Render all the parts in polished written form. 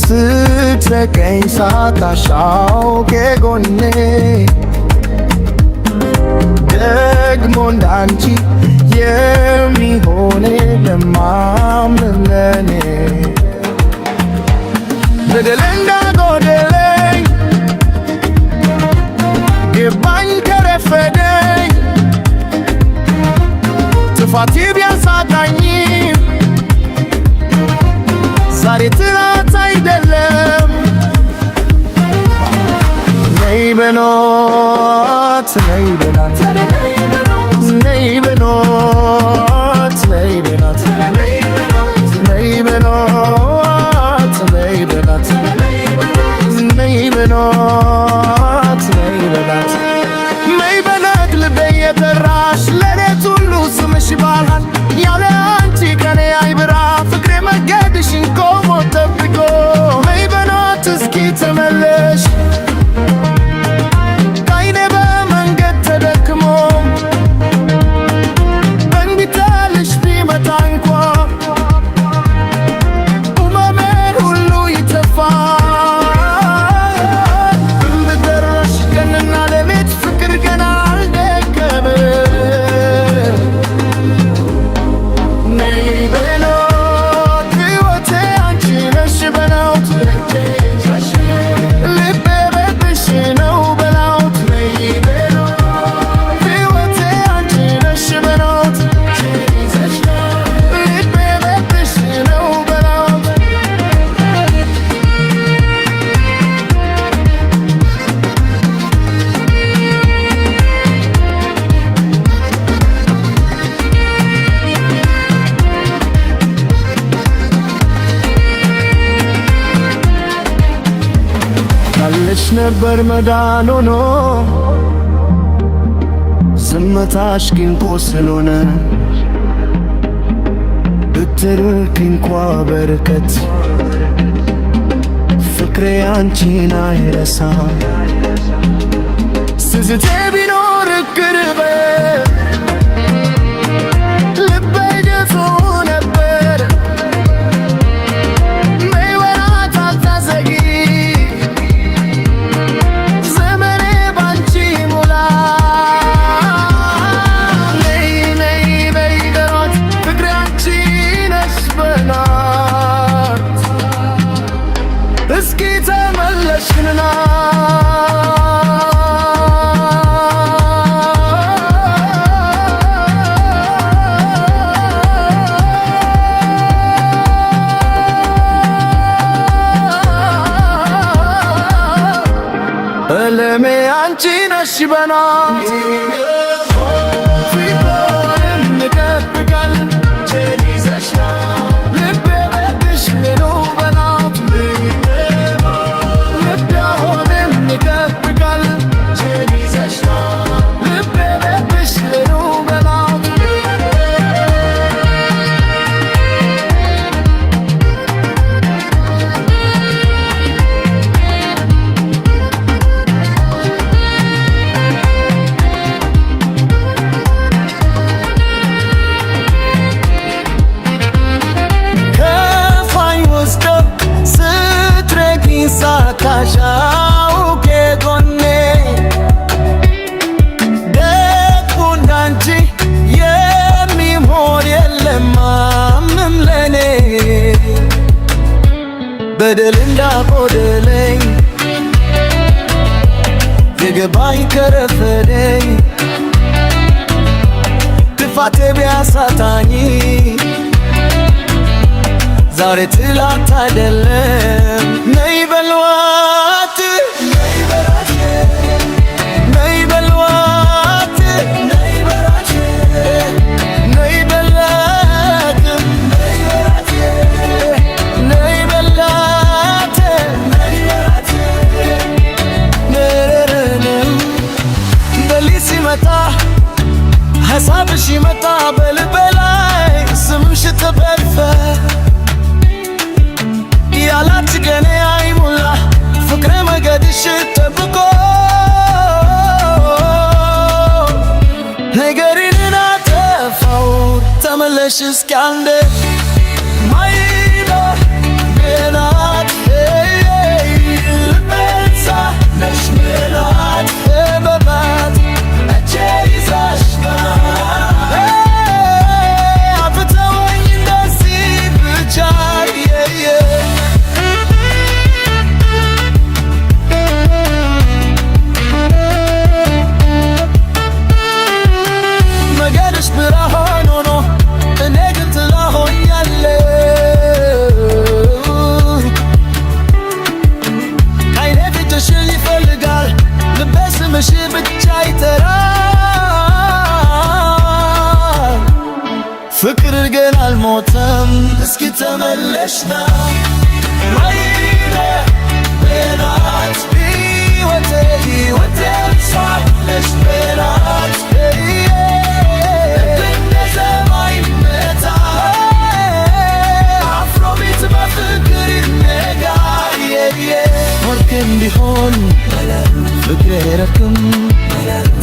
ስትርቀኝ ሳታሻውቅ ጎኔ ደግሞ እንዳንቺ የሚሆን ለማምንም ለኔ በደል እንዳጎደለኝ ገባኝ ከረፈደኝ ጥፋቴ ቢያሳጣኝም ዛሬ ትናንት አይደለም ነይ በኖት ነይ በናት ነይ በኖት ነይ በናት ነይ በኖት ነይ በናት ነይ በኖት ነይ በናት ነይ በናት ልቤ የጠራሽ ለሌት ሁሉ ስምሽ ይባላል ያለ አንቺ ከኔ አይብራ ፍቅሬ መንገድሽን ቆሞ ጠብቆ ነይ በናት እስኪ ተመለሽ ከዓይኔ በመንገድ ተደክሞ በእንቢታልሽ ቢመጣ እንኳ ኡመሜን ሁሉ ይተፋል ብደረሽ ቀንና ሌሊት ፍቅር ገና አልደከመም ነይ በኖት ሕይወቴ አንቺ ነሽ በናት ልቤ በብሽ ነው በናት ነይ በኖት ሕይወቴ አንቺ ነሽ በናት ልቤ በብሽ ነው በናት ካለሽ ነበር መዳን ሆኖ ዝምታሽ ግን ቁስል ሆነ ብትርቂ እንኳ በርከት ፍቅሬ አንቺን አይረሳም ስስቴ ቢኖር ቅርበት ልቤ ደፍሮ ነበር ነይ በናት አታዘጊ ዘመኔ ባንቺ ሙላ ነይ ነይ ነይ በናት ፍቅሬ አንቺ ነሽ በናት እስኪ ተመለሽና እለሜ አንቺ ነሽ በናት ፊትም እንጠብቃል ልቤ በብሽ ነው በናት ልቤ አሁንም ይጠብቃል ልቤ በብሽ ነው በናት ከፋኝ ወስዶ ስትረቂኝ ሳታሻውቅ ጎኔ ደግሞ እንዳንቺ የሚሆን የለም ማንም ለኔ በደል እንዳጎደለኝ የገባኝ ከረፈደኝ ጥፋቴ ቢያሳጣኝ ዛሬ ትላንት አይደለም ነይ በልዋት ነይ በልዋት ነይ በላት ነይ በላት በሊት ሲመጣ ሐሳብሽ ይመጣ በልቤ ላይ ስምሽ ተበልፈ ያላት ገኔ አይሙላ ፍቅሬ መንገድሽ ጠብቆ ነገሬን አጠፋው ተመለሽ እስኪ አንዴ ማይዳ በናት ግን አልሞተም። እስኪ ተመለሽና ወይኔ ቤናት ሕይወቴ ሕይወቴ ሳለሽ ቤናት እንደ ሰማይ መታ አፍሮቢት በፍቅር ይነጋ ወርቅም ቢሆን ፍቅሬ ረክም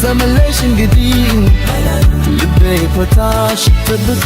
ተመለሽ እንግዲህ ልቤ ቦታሽ ጠብቆ